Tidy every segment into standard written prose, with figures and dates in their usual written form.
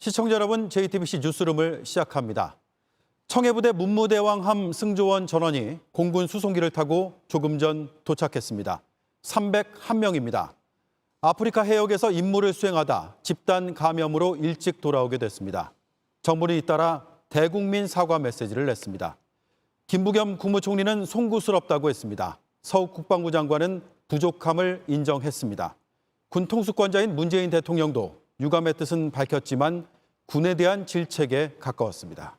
시청자 여러분, JTBC 뉴스룸을 시작합니다. 청해부대 문무대왕함 승조원 전원이 공군 수송기를 타고 조금 전 도착했습니다. 301명입니다. 아프리카 해역에서 임무를 수행하다 집단 감염으로 일찍 돌아오게 됐습니다. 정부는 잇따라 대국민 사과 메시지를 냈습니다. 김부겸 국무총리는 송구스럽다고 했습니다. 서욱 국방부 장관은 부족함을 인정했습니다. 군 통수권자인 문재인 대통령도 유감의 뜻은 밝혔지만 군에 대한 질책에 가까웠습니다.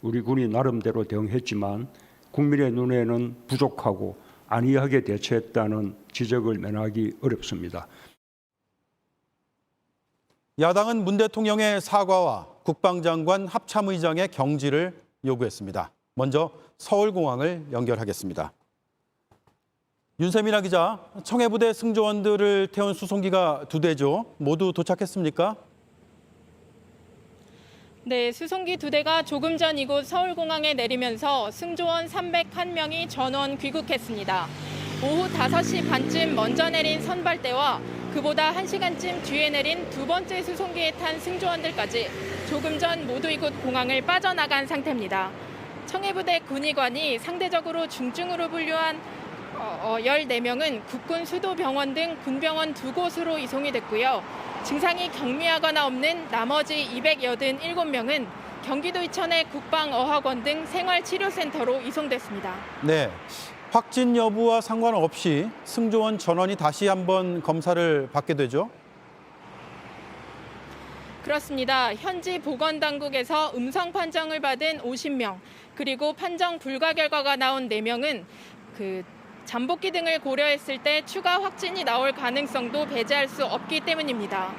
우리 군이 나름대로 대응했지만 국민의 눈에는 부족하고 안이하게 대처했다는 지적을 면하기 어렵습니다. 야당은 문 대통령의 사과와 국방장관 합참의장의 경지를 요구했습니다. 먼저 서울공항을 연결하겠습니다. 윤세민아 기자, 청해부대 승조원들을 태운 수송기가 2대죠. 모두 도착했습니까? 네, 수송기 2대가 조금 전 이곳 서울공항에 내리면서 승조원 301명이 전원 귀국했습니다. 오후 5시 반쯤 먼저 내린 선발대와 그보다 1시간쯤 뒤에 내린 두 번째 수송기에 탄 승조원들까지 조금 전 모두 이곳 공항을 빠져나간 상태입니다. 청해부대 군의관이 상대적으로 중증으로 분류한 14명은 국군 수도병원 등 군병원 2곳으로 이송이 됐고요. 증상이 경미하거나 없는 나머지 287명은 경기도 이천의 국방어학원 등 생활치료센터로 이송됐습니다. 네, 확진 여부와 상관없이 승조원 전원이 다시 한번 검사를 받게 되죠? 그렇습니다. 현지 보건당국에서 음성 판정을 받은 50명, 그리고 판정 불가 결과가 나온 4명은 잠복기 등을 고려했을 때 추가 확진이 나올 가능성도 배제할 수 없기 때문입니다.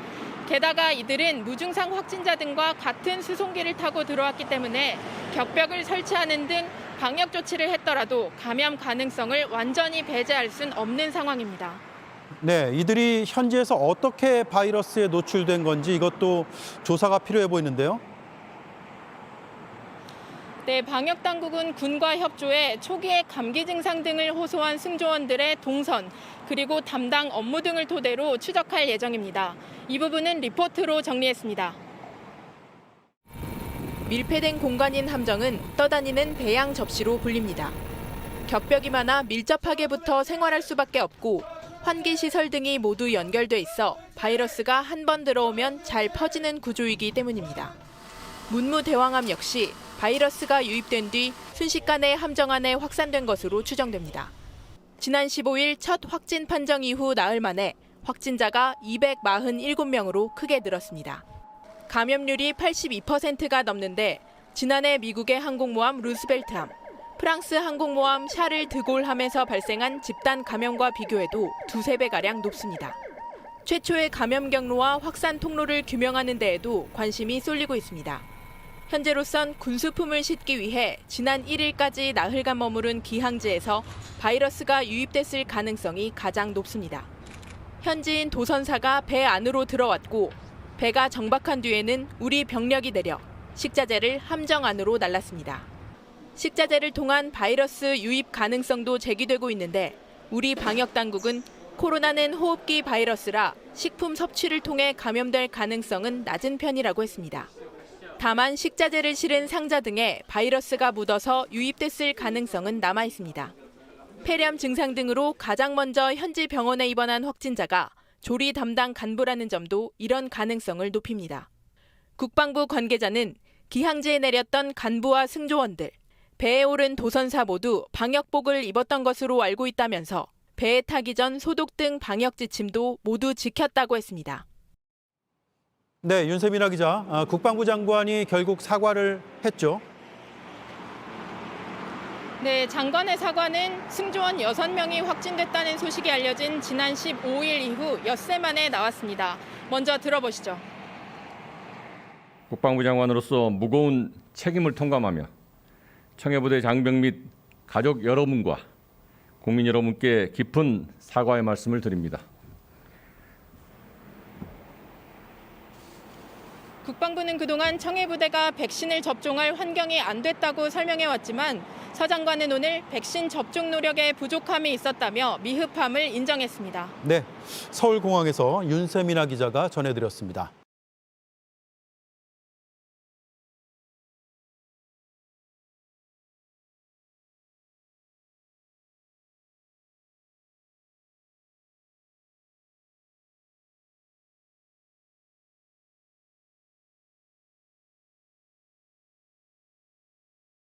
게다가 이들은 무증상 확진자 등과 같은 수송기를 타고 들어왔기 때문에 격벽을 설치하는 등 방역 조치를 했더라도 감염 가능성을 완전히 배제할 순 없는 상황입니다. 네, 이들이 현지에서 어떻게 바이러스에 노출된 건지 이것도 조사가 필요해 보이는데요. 네, 방역당국은 군과 협조해 초기에 감기 증상 등을 호소한 승조원들의 동선, 그리고 담당 업무 등을 토대로 추적할 예정입니다. 이 부분은 리포트로 정리했습니다. 밀폐된 공간인 함정은 떠다니는 배양 접시로 불립니다. 격벽이 많아 밀접하게 붙어 생활할 수밖에 없고 환기시설 등이 모두 연결돼 있어 바이러스가 한 번 들어오면 잘 퍼지는 구조이기 때문입니다. 문무대왕함 역시 바이러스가 유입된 뒤 순식간에 함정 안에 확산된 것으로 추정됩니다. 지난 15일 첫 확진 판정 이후 나흘 만에 확진자가 247명으로 크게 늘었습니다. 감염률이 82%가 넘는데 지난해 미국의 항공모함 루스벨트함, 프랑스 항공모함 샤를 드골함에서 발생한 집단 감염과 비교해도 2~3배가량 높습니다. 최초의 감염 경로와 확산 통로를 규명하는 데에도 관심이 쏠리고 있습니다. 현재로선 군수품을 싣기 위해 지난 1일까지 나흘간 머무른 기항지에서 바이러스가 유입됐을 가능성이 가장 높습니다. 현지인 도선사가 배 안으로 들어왔고 배가 정박한 뒤에는 우리 병력이 내려 식자재를 함정 안으로 날랐습니다. 식자재를 통한 바이러스 유입 가능성도 제기되고 있는데 우리 방역당국은 코로나는 호흡기 바이러스라 식품 섭취를 통해 감염될 가능성은 낮은 편이라고 했습니다. 다만 식자재를 실은 상자 등에 바이러스가 묻어서 유입됐을 가능성은 남아 있습니다. 폐렴 증상 등으로 가장 먼저 현지 병원에 입원한 확진자가 조리 담당 간부라는 점도 이런 가능성을 높입니다. 국방부 관계자는 기항지에 내렸던 간부와 승조원들, 배에 오른 도선사 모두 방역복을 입었던 것으로 알고 있다면서 배에 타기 전 소독 등 방역 지침도 모두 지켰다고 했습니다. 네, 윤세민아 기자, 국방부 장관이 결국 사과를 했죠. 네, 장관의 사과는 승조원 6명이 확진됐다는 소식이 알려진 지난 15일 이후 엿새 만에 나왔습니다. 먼저 들어보시죠. 국방부 장관으로서 무거운 책임을 통감하며 청해부대 장병 및 가족 여러분과 국민 여러분께 깊은 사과의 말씀을 드립니다. 국방부는 그동안 청해부대가 백신을 접종할 환경이 안 됐다고 설명해왔지만 서 장관은 오늘 백신 접종 노력에 부족함이 있었다며 미흡함을 인정했습니다. 네, 서울공항에서 윤세민아 기자가 전해드렸습니다.